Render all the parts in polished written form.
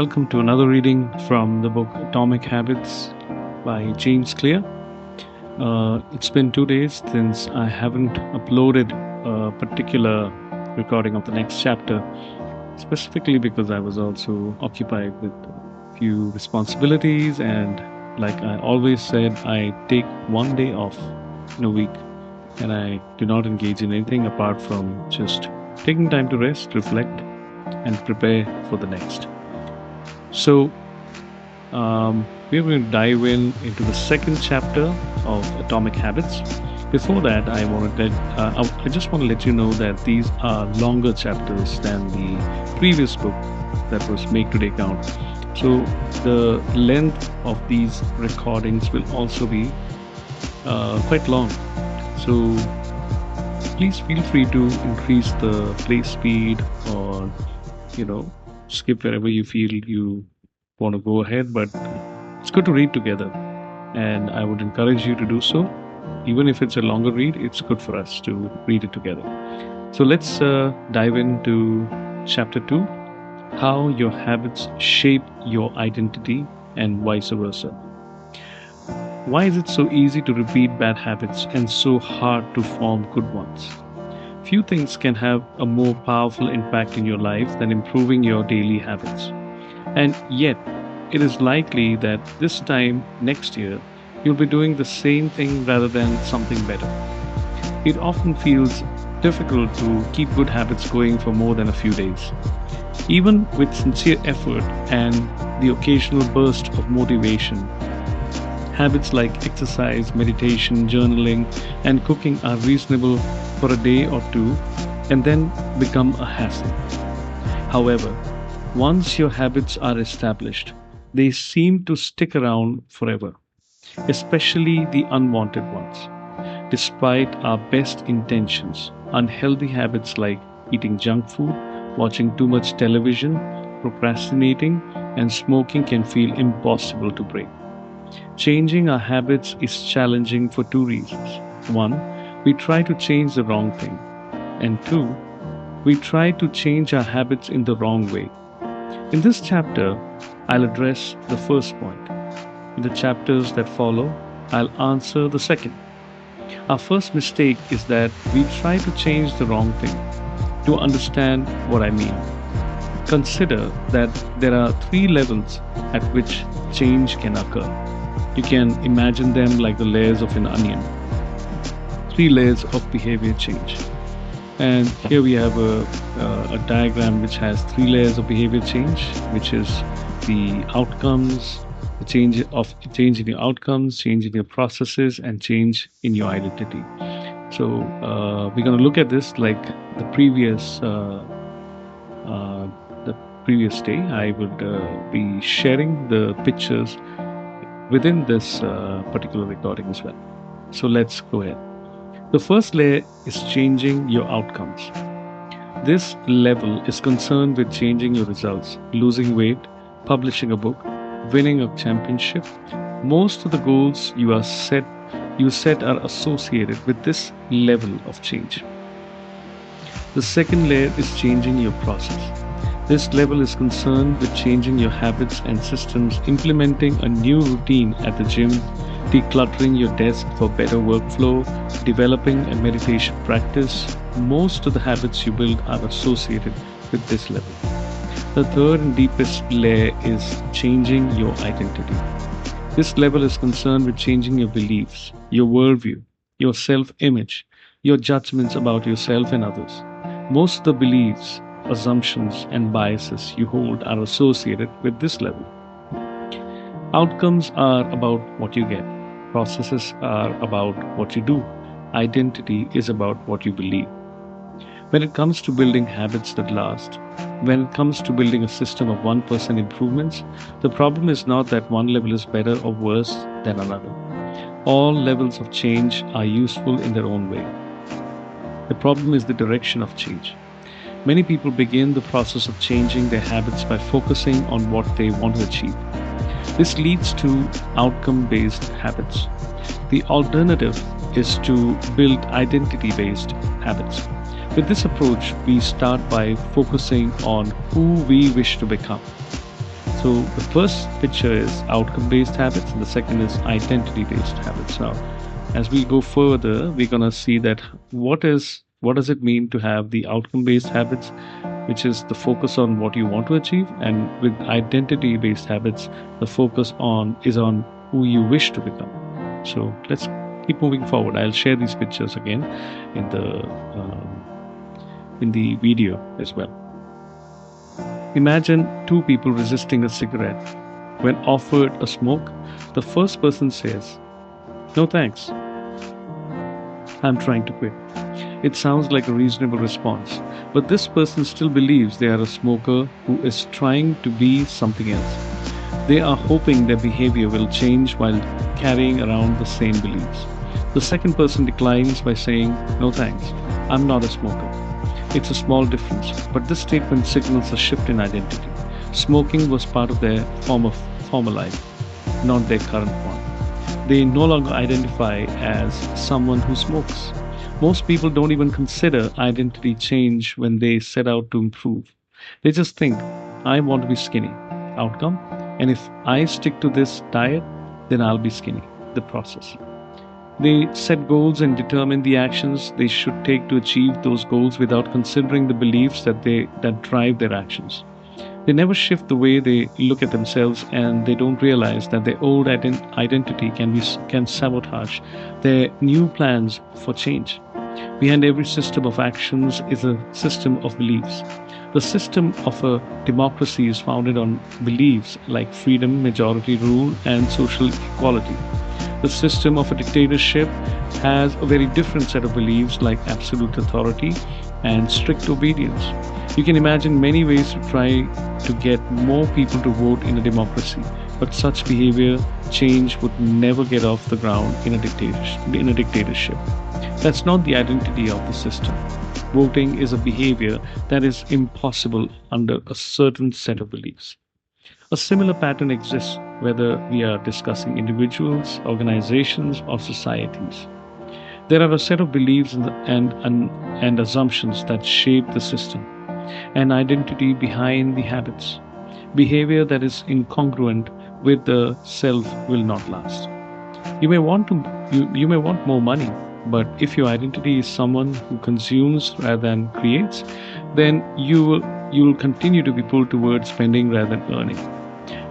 Welcome to another reading from the book Atomic Habits by James Clear. It's been 2 days since I haven't uploaded a particular recording of the next chapter, specifically because I was also occupied with a few responsibilities. And like I always said, I take one day off in a week and I do not engage in anything apart from just taking time to rest, reflect, and prepare for the next. So, we're going to dive into the second chapter of Atomic Habits. Before that, I just want to let you know that these are longer chapters than the previous book that was Make Today Count. So the length of these recordings will also be quite long. So please feel free to increase the play speed or skip wherever you feel you want to go ahead, but it's good to read together, and I would encourage you to do so. Even if it's a longer read, it's good for us to read it together. So let's dive into chapter 2, how your habits shape your identity and vice versa. Why is it so easy to repeat bad habits and so hard to form good ones? Few things can have a more powerful impact in your life than improving your daily habits. And yet, it is likely that this time next year, you'll be doing the same thing rather than something better. It often feels difficult to keep good habits going for more than a few days. Even with sincere effort and the occasional burst of motivation, habits like exercise, meditation, journaling, and cooking are reasonable for a day or two and then become a hassle. However, once your habits are established, they seem to stick around forever, especially the unwanted ones. Despite our best intentions, unhealthy habits like eating junk food, watching too much television, procrastinating, and smoking can feel impossible to break. Changing our habits is challenging for two reasons. One, we try to change the wrong thing. And two, we try to change our habits in the wrong way. In this chapter, I'll address the first point. In the chapters that follow, I'll answer the second. Our first mistake is that we try to change the wrong thing. To understand what I mean, consider that there are three levels at which change can occur. You can imagine them like the layers of an onion. Three layers of behavior change. And here we have a diagram which has three layers of behavior change, which is the outcomes, the change in your outcomes, change in your processes, and change in your identity. So we're going to look at this like the previous day. I would be sharing the pictures within this particular recording as well. So let's go ahead. The first layer is changing your outcomes. This level is concerned with changing your results, losing weight, publishing a book, winning a championship. Most of the goals you set are associated with this level of change. The second layer is changing your process. This level is concerned with changing your habits and systems, implementing a new routine at the gym, decluttering your desk for better workflow, developing a meditation practice. Most of the habits you build are associated with this level. The third and deepest layer is changing your identity. This level is concerned with changing your beliefs, your worldview, your self-image, your judgments about yourself and others. Most of the beliefs, assumptions, and biases you hold are associated with this level. Outcomes are about what you get. Processes are about what you do. Identity is about what you believe. When it comes to building habits that last, when it comes to building a system of 1% improvements, the problem is not that one level is better or worse than another. All levels of change are useful in their own way. The problem is the direction of change. Many people begin the process of changing their habits by focusing on what they want to achieve. This leads to outcome-based habits. The alternative is to build identity-based habits. With this approach, we start by focusing on who we wish to become. So the first picture is outcome-based habits, and the second is identity-based habits. Now, as we go further, we're gonna see that what does it mean to have the outcome-based habits, which is the focus on what you want to achieve, and with identity-based habits, the focus on is on who you wish to become. So let's keep moving forward. I'll share these pictures again in the video as well. Imagine two people resisting a cigarette. When offered a smoke, the first person says, "No thanks, I'm trying to quit." It sounds like a reasonable response, but this person still believes they are a smoker who is trying to be something else. They are hoping their behavior will change while carrying around the same beliefs. The second person declines by saying, "No thanks, I'm not a smoker." It's a small difference, but this statement signals a shift in identity. Smoking was part of their former life, not their current one. They no longer identify as someone who smokes. Most people don't even consider identity change when they set out to improve. They just think, "I want to be skinny." Outcome? And if I stick to this diet, then I'll be skinny. The process. They set goals and determine the actions they should take to achieve those goals without considering the beliefs that drive their actions. They never shift the way they look at themselves, and they don't realize that their old identity can sabotage their new plans for change. Behind every system of actions is a system of beliefs. The system of a democracy is founded on beliefs like freedom, majority rule, and social equality. The system of a dictatorship has a very different set of beliefs like absolute authority and strict obedience. You can imagine many ways to try to get more people to vote in a democracy, but such behavior change would never get off the ground in a dictatorship. That's not the identity of the system. Voting is a behavior that is impossible under a certain set of beliefs. A similar pattern exists whether we are discussing individuals, organizations, or societies. There are a set of beliefs and assumptions that shape the system, an identity behind the habits. Behavior that is incongruent with the self will not last. You may want to you may want more money, but if your identity is someone who consumes rather than creates, then you will continue to be pulled towards spending rather than earning.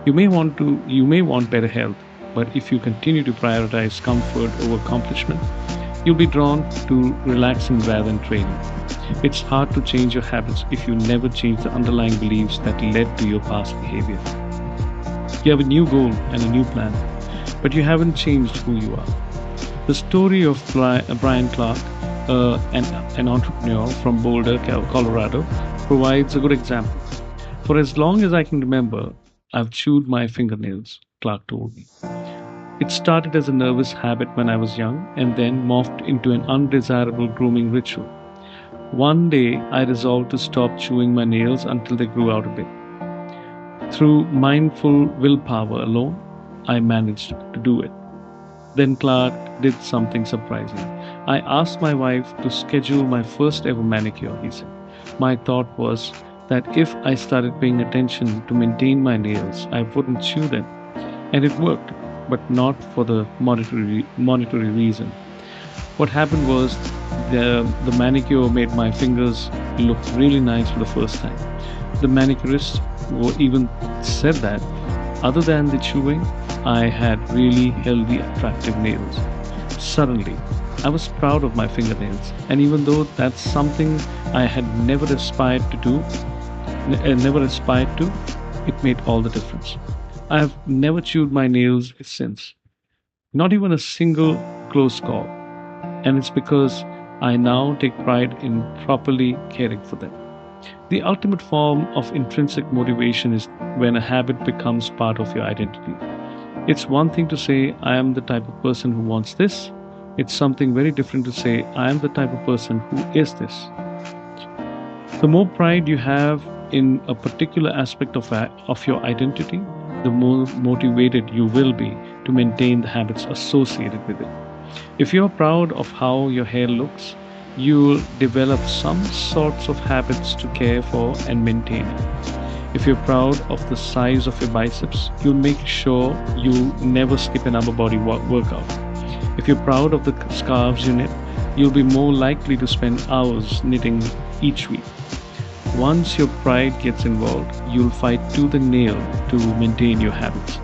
You may want better health, but if you continue to prioritize comfort over accomplishment, you'll be drawn to relaxing rather than training. It's hard to change your habits if you never change the underlying beliefs that led to your past behavior. You have a new goal and a new plan, but you haven't changed who you are. The story of Brian Clark, an entrepreneur from Boulder, Colorado, provides a good example. "For as long as I can remember, I've chewed my fingernails," Clark told me. "It started as a nervous habit when I was young and then morphed into an undesirable grooming ritual. One day, I resolved to stop chewing my nails until they grew out a bit. Through mindful willpower alone, I managed to do it." Then Clark did something surprising. "I asked my wife to schedule my first ever manicure," he said. "My thought was that if I started paying attention to maintain my nails, I wouldn't chew them. And it worked, but not for the monetary reason. What happened was the manicure made my fingers look really nice for the first time. The manicurist even said that, other than the chewing, I had really healthy, attractive nails. Suddenly, I was proud of my fingernails, and even though that's something I had never aspired to, it made all the difference. I have never chewed my nails since, not even a single close call, and it's because I now take pride in properly caring for them." The ultimate form of intrinsic motivation is when a habit becomes part of your identity. It's one thing to say, "I am the type of person who wants this." It's something very different to say, "I am the type of person who is this." The more pride you have in a particular aspect of your identity, the more motivated you will be to maintain the habits associated with it. If you're proud of how your hair looks, you'll develop some sorts of habits to care for and maintain it. If you're proud of the size of your biceps, you'll make sure you never skip an upper body workout. If you're proud of the scarves you knit, you'll be more likely to spend hours knitting each week. Once your pride gets involved, you'll fight tooth and nail to maintain your habits.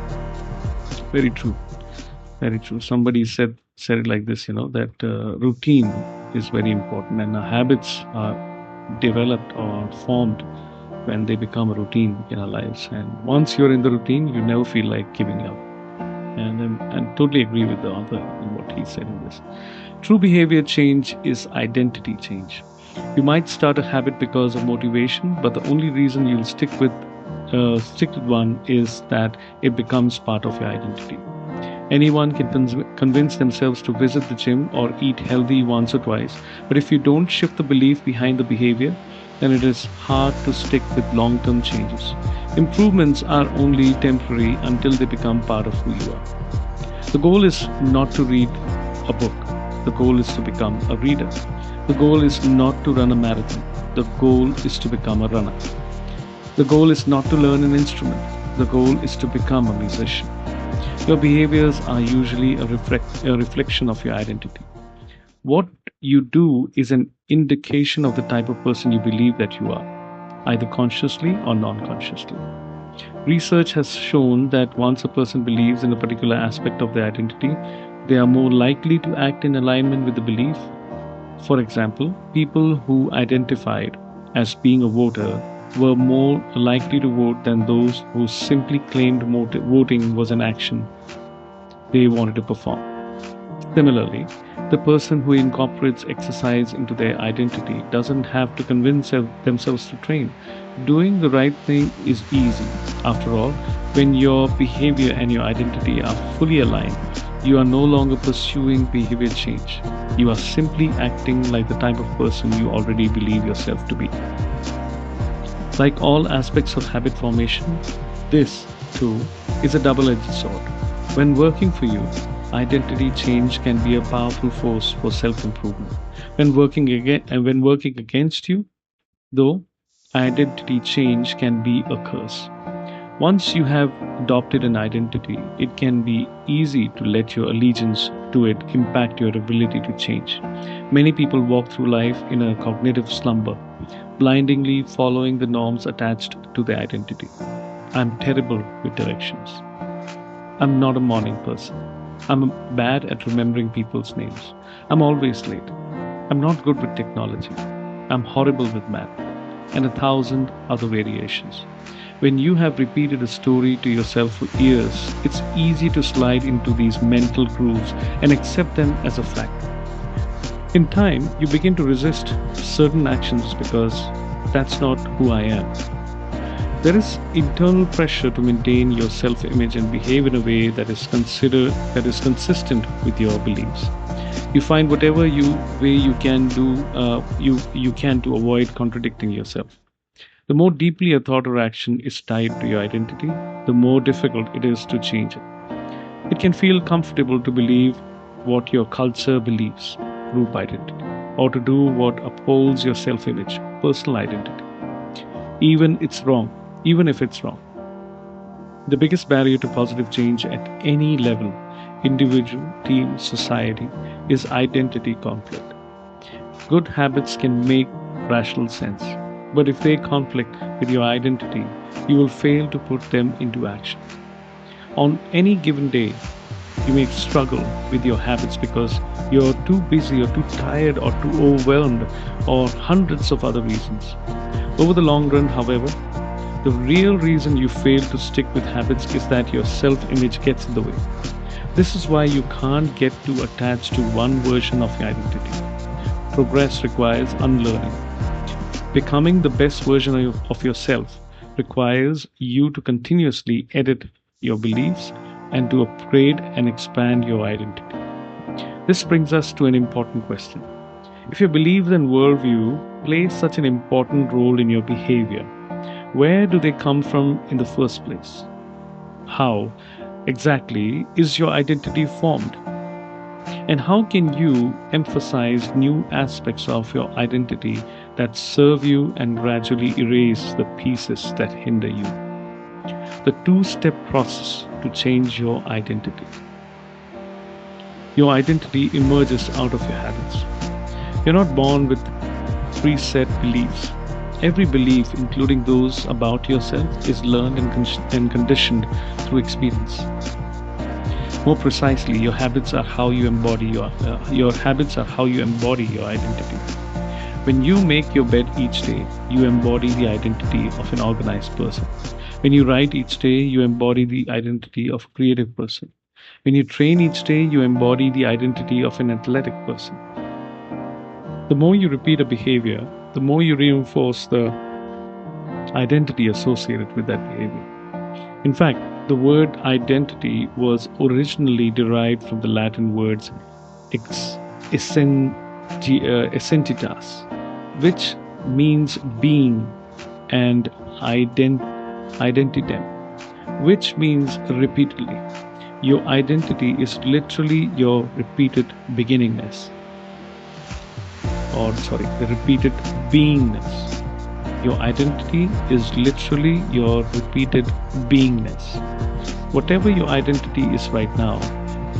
Very true. Very true. Somebody said it like this, that routine is very important, and our habits are developed or formed when they become a routine in our lives. And once you're in the routine, you never feel like giving up. And I totally agree with the author in what he said in this. True behavior change is identity change. You might start a habit because of motivation, but the only reason you'll stick with one is that it becomes part of your identity. Anyone can convince themselves to visit the gym or eat healthy once or twice, but if you don't shift the belief behind the behavior, then it is hard to stick with long term changes. Improvements are only temporary until they become part of who you are. The goal is not to read a book, the goal is to become a reader. The goal is not to run a marathon, the goal is to become a runner. The goal is not to learn an instrument, the goal is to become a musician. Your behaviors are usually a reflection of your identity. What you do is an indication of the type of person you believe that you are, either consciously or non consciously. Research has shown that once a person believes in a particular aspect of their identity, they are more likely to act in alignment with the belief. For example, people who identified as being a voter were more likely to vote than those who simply claimed voting was an action they wanted to perform. Similarly, the person who incorporates exercise into their identity doesn't have to convince themselves to train. Doing the right thing is easy. After all, when your behavior and your identity are fully aligned, you are no longer pursuing behavior change. You are simply acting like the type of person you already believe yourself to be. Like all aspects of habit formation, this, too, is a double edged sword. When working for you, identity change can be a powerful force for self improvement. When working against you, though, identity change can be a curse. Once you have adopted an identity, it can be easy to let your allegiance to it impact your ability to change. Many people walk through life in a cognitive slumber, blindingly following the norms attached to their identity. I'm terrible with directions. I'm not a morning person. I'm bad at remembering people's names. I'm always late. I'm not good with technology. I'm horrible with math. And a thousand other variations. When you have repeated a story to yourself for years, it's easy to slide into these mental grooves and accept them as a fact. In time, you begin to resist certain actions because that's not who I am. There is internal pressure to maintain your self-image and behave in a way that is consistent with your beliefs. You find whatever way you can do you can to avoid contradicting yourself. The more deeply a thought or action is tied to your identity, the more difficult it is to change it. It can feel comfortable to believe what your culture believes, group identity, or to do what upholds your self-image, personal identity. Even it's wrong, even if it's wrong. The biggest barrier to positive change at any level, individual, team, society, is identity conflict. Good habits can make rational sense, but if they conflict with your identity, you will fail to put them into action. On any given day, you may struggle with your habits because you're too busy or too tired or too overwhelmed or hundreds of other reasons. Over the long run, however, the real reason you fail to stick with habits is that your self image gets in the way. This is why you can't get too attached to one version of your identity. Progress requires unlearning. Becoming the best version of yourself requires you to continuously edit your beliefs and to upgrade and expand your identity. This brings us to an important question. If your beliefs and worldview play such an important role in your behavior, where do they come from in the first place? How exactly is your identity formed? And how can you emphasize new aspects of your identity that serve you and gradually erase the pieces that hinder you? The two-step process to change your identity. Your identity emerges out of your habits. You're not born with preset beliefs. Every belief, including those about yourself, is learned and conditioned through experience. More precisely, your habits are how you embody your identity. When you make your bed each day, you embody the identity of an organized person. When you write each day, you embody the identity of a creative person. When you train each day, you embody the identity of an athletic person. The more you repeat a behavior, the more you reinforce the identity associated with that behavior. In fact, the word identity was originally derived from the Latin words ex, essentitas, which means being, and identitem, which means repeatedly. Your identity is literally your repeated beginningness, or sorry, the repeated beingness. Your identity is literally your repeated beingness. Whatever your identity is right now,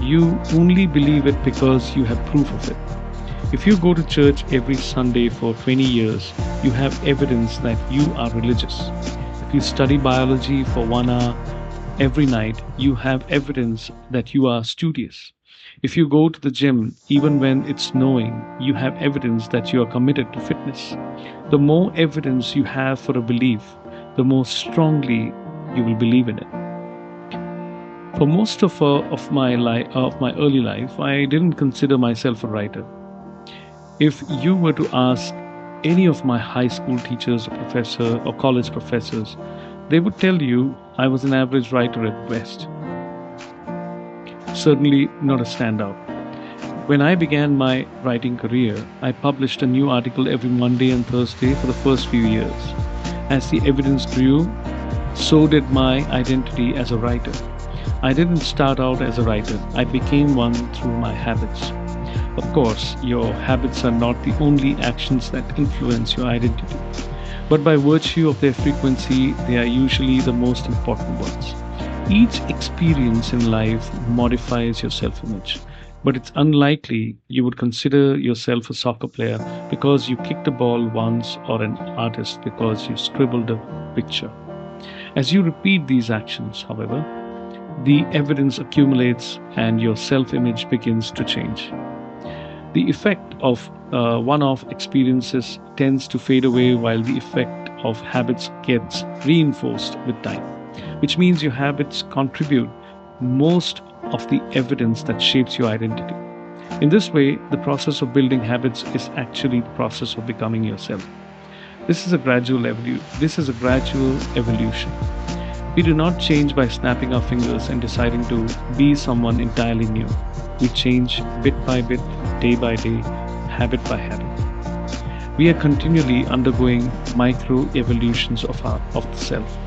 you only believe it because you have proof of it. If you go to church every Sunday for 20 years, you have evidence that you are religious. If you study biology for 1 hour every night, you have evidence that you are studious. If you go to the gym, even when it's snowing, you have evidence that you are committed to fitness. The more evidence you have for a belief, the more strongly you will believe in it. For most of my early life, I didn't consider myself a writer. If you were to ask any of my high school teachers or professor or college professors, they would tell you I was an average writer at best. Certainly not a standout. When I began my writing career, I published a new article every Monday and Thursday for the first few years. As the evidence grew, so did my identity as a writer. I didn't start out as a writer, I became one through my habits. Of course, your habits are not the only actions that influence your identity, but by virtue of their frequency, they are usually the most important ones. Each experience in life modifies your self image, but it's unlikely you would consider yourself a soccer player because you kicked a ball once or an artist because you scribbled a picture. As you repeat these actions, however, the evidence accumulates and your self image begins to change. The effect of one off experiences tends to fade away while the effect of habits gets reinforced with time, which means your habits contribute most of the evidence that shapes your identity. In this way, the process of building habits is actually the process of becoming yourself. This is a gradual evolution. We do not change by snapping our fingers and deciding to be someone entirely new. We change bit by bit, day by day, habit by habit. We are continually undergoing micro evolutions of the self.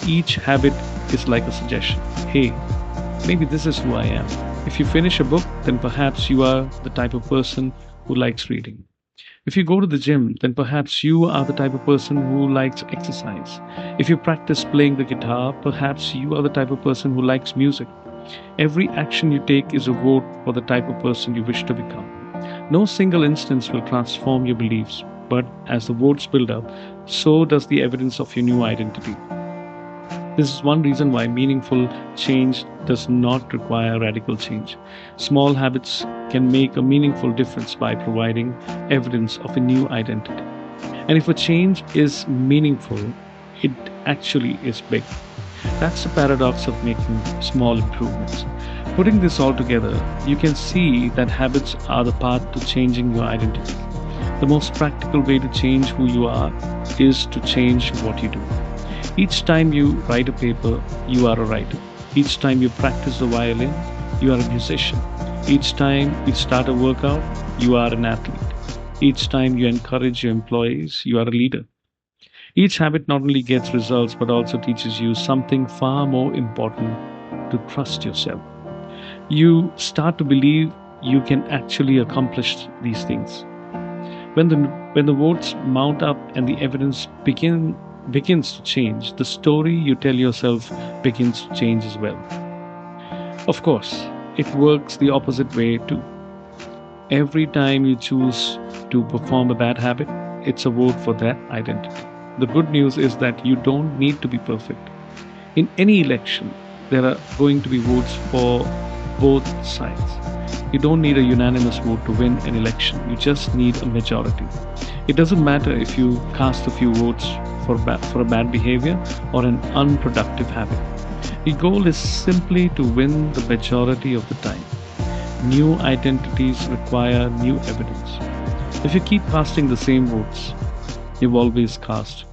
Each habit is like a suggestion. Hey, maybe this is who I am. If you finish a book, then perhaps you are the type of person who likes reading. If you go to the gym, then perhaps you are the type of person who likes exercise. If you practice playing the guitar, perhaps you are the type of person who likes music. Every action you take is a vote for the type of person you wish to become. No single instance will transform your beliefs, but as the votes build up, so does the evidence of your new identity. This is one reason why meaningful change does not require radical change. Small habits can make a meaningful difference by providing evidence of a new identity. And if a change is meaningful, it actually is big. That's the paradox of making small improvements. Putting this all together, you can see that habits are the path to changing your identity. The most practical way to change who you are is to change what you do. Each time you write a paper, you are a writer. Each time you practice the violin, you are a musician. Each time you start a workout, you are an athlete. Each time you encourage your employees, you are a leader. Each habit not only gets results but also teaches you something far more important: to trust yourself. You start to believe you can actually accomplish these things. When the when the votes mount up and the evidence begins to change, the story you tell yourself begins to change as well. Of course, it works the opposite way too. Every time you choose to perform a bad habit, it's a vote for that identity. The good news is that you don't need to be perfect. In any election, there are going to be votes for both sides. You don't need a unanimous vote to win an election. You just need a majority. It doesn't matter if you cast a few votes for a bad behavior or an unproductive habit. The goal is simply to win the majority of the time. New identities require new evidence. If you keep casting the same votes you've always cast,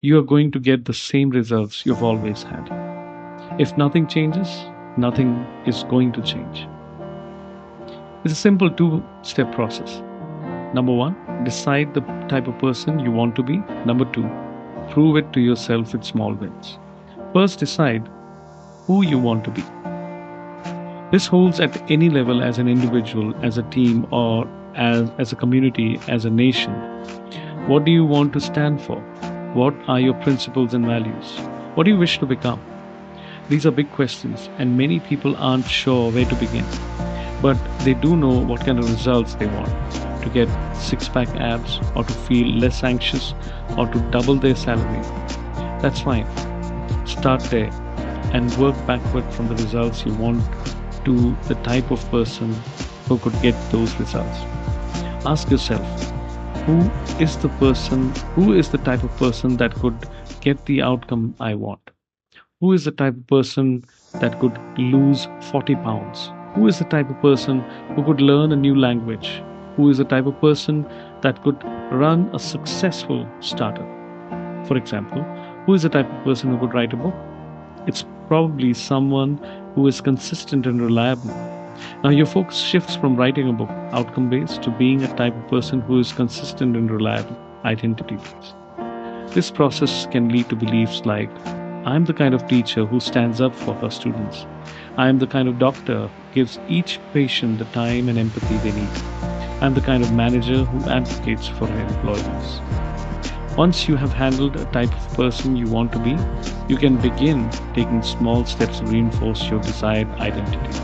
you are going to get the same results you've always had. If nothing changes, nothing is going to change. It's a simple two-step process. Number one, decide the type of person you want to be. Number two, prove it to yourself with small wins. First, decide who you want to be. This holds at any level as an individual, as a team, or as a community, as a nation. What do you want to stand for? What are your principles and values? What do you wish to become? These are big questions, and many people aren't sure where to begin. But they do know what kind of results they want: to get six pack abs, or to feel less anxious, or to double their salary. That's fine. Start there and work backward from the results you want to the type of person who could get those results. Ask yourself, who who is the type of person that could get the outcome I want? Who is the type of person that could lose 40 pounds? Who is the type of person who could learn a new language? Who is the type of person that could run a successful startup? For example, who is the type of person who could write a book? It's probably someone who is consistent and reliable. Now, your focus shifts from writing a book, outcome based, to being a type of person who is consistent and reliable, identity based. This process can lead to beliefs like, I'm the kind of teacher who stands up for her students. I am the kind of doctor who gives each patient the time and empathy they need. I'm the kind of manager who advocates for her employees. Once you have handled a type of person you want to be, you can begin taking small steps to reinforce your desired identity.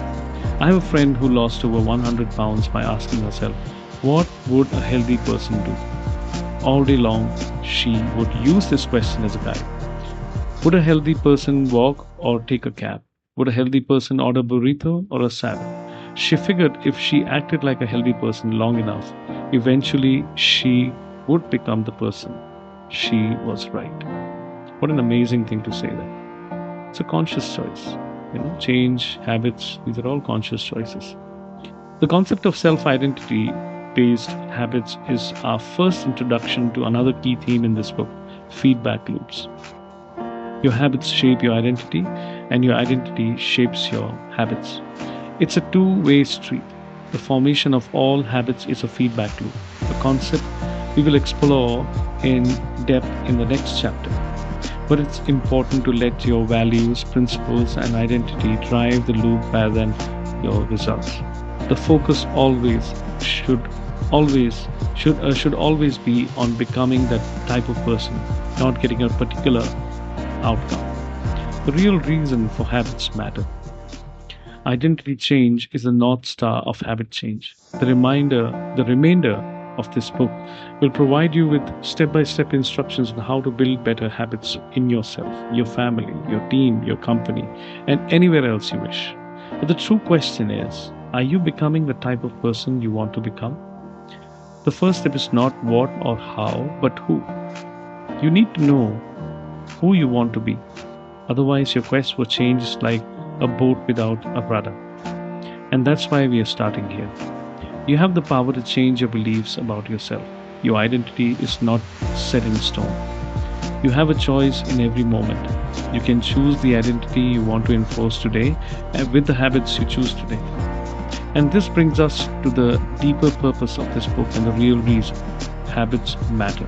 I have a friend who lost over 100 pounds by asking herself, what would a healthy person do? All day long, she would use this question as a guide. Would a healthy person walk or take a cab? Would a healthy person order burrito or a salad? She figured if she acted like a healthy person long enough, eventually she would become the person. She was right. What an amazing thing to say that. It's a conscious choice. Change, habits, these are all conscious choices. The concept of self-identity based habits is our first introduction to another key theme in this book: feedback loops. Your habits shape your identity, and your identity shapes your habits. It's a two-way street. The formation of all habits is a feedback loop, a concept we will explore in depth in the next chapter. But it's important to let your values, principles, and identity drive the loop rather than your results. The focus should always be on becoming that type of person, not getting a particular outcome. The real reason for habits matter. Identity change is the North Star of habit change. The remainder of this book will provide you with step-by-step instructions on how to build better habits in yourself, your family, your team, your company, and anywhere else you wish. But the true question is, are you becoming the type of person you want to become? The first step is not what or how, but who. You need to know who you want to be. Otherwise, your quest for change is like a boat without a rudder. And that's why we are starting here. You have the power to change your beliefs about yourself. Your identity is not set in stone. You have a choice in every moment. You can choose the identity you want to enforce today and with the habits you choose today. And this brings us to the deeper purpose of this book and the real reason: habits matter.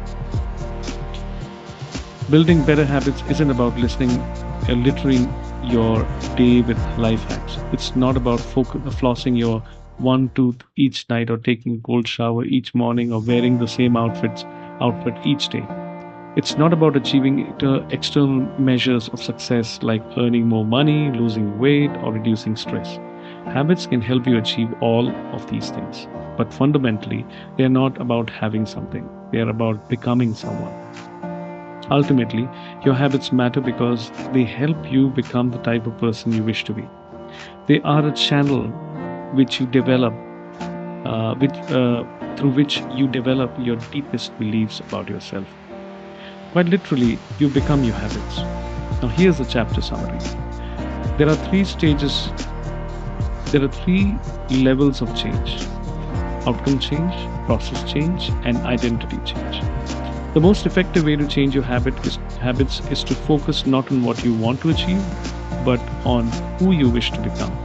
Building better habits isn't about littering your day with life hacks. It's not about flossing your one tooth each night or taking a cold shower each morning or wearing the same outfit each day. It's not about achieving external measures of success like earning more money, losing weight, or reducing stress. Habits can help you achieve all of these things, but fundamentally, they are not about having something, they are about becoming someone. Ultimately, your habits matter because they help you become the type of person you wish to be. They are a channel which you develop, which through which you develop your deepest beliefs about yourself. Quite literally, you become your habits. Now, here's the chapter summary. There are three stages, there are three levels of change: outcome change, process change, and identity change. The most effective way to change your habits is to focus not on what you want to achieve, but on who you wish to become.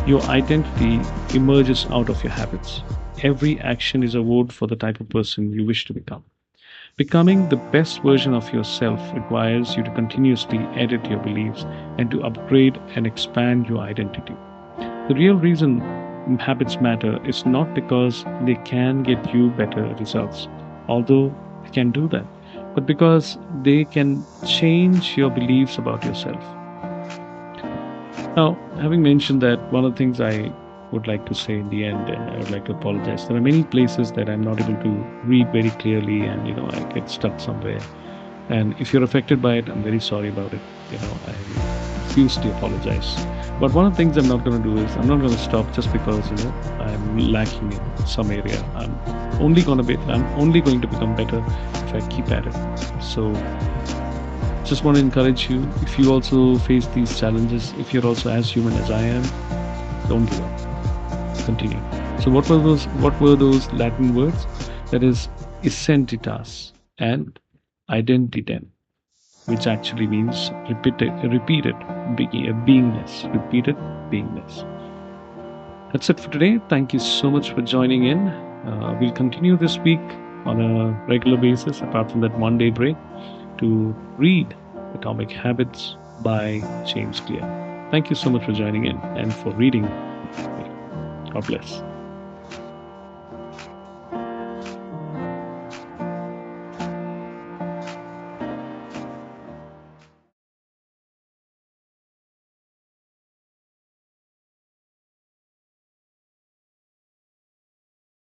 Your identity emerges out of your habits. Every action is a vote for the type of person you wish to become. Becoming the best version of yourself requires you to continuously edit your beliefs and to upgrade and expand your identity. The real reason habits matter is not because they can get you better results, although they can do that, but because they can change your beliefs about yourself. Now, having mentioned that, one of the things I would like to say in the end, and I would like to apologize. There are many places that I'm not able to read very clearly, and I get stuck somewhere. And if you're affected by it, I'm very sorry about it. I profusely apologize. But one of the things I'm not going to do is I'm not going to stop just because I'm lacking in some area. I'm only going to become better if I keep at it. So just want to encourage you, if you also face these challenges, if you're also as human as I am, don't give up. Continue. So what were those Latin words? That is essentitas and identitem, which actually means beingness. Repeated beingness. That's it for today. Thank you so much for joining in. We'll continue this week on a regular basis, apart from that 1 day break, to read Atomic Habits by James Clear. Thank you so much for joining in and for reading. God bless.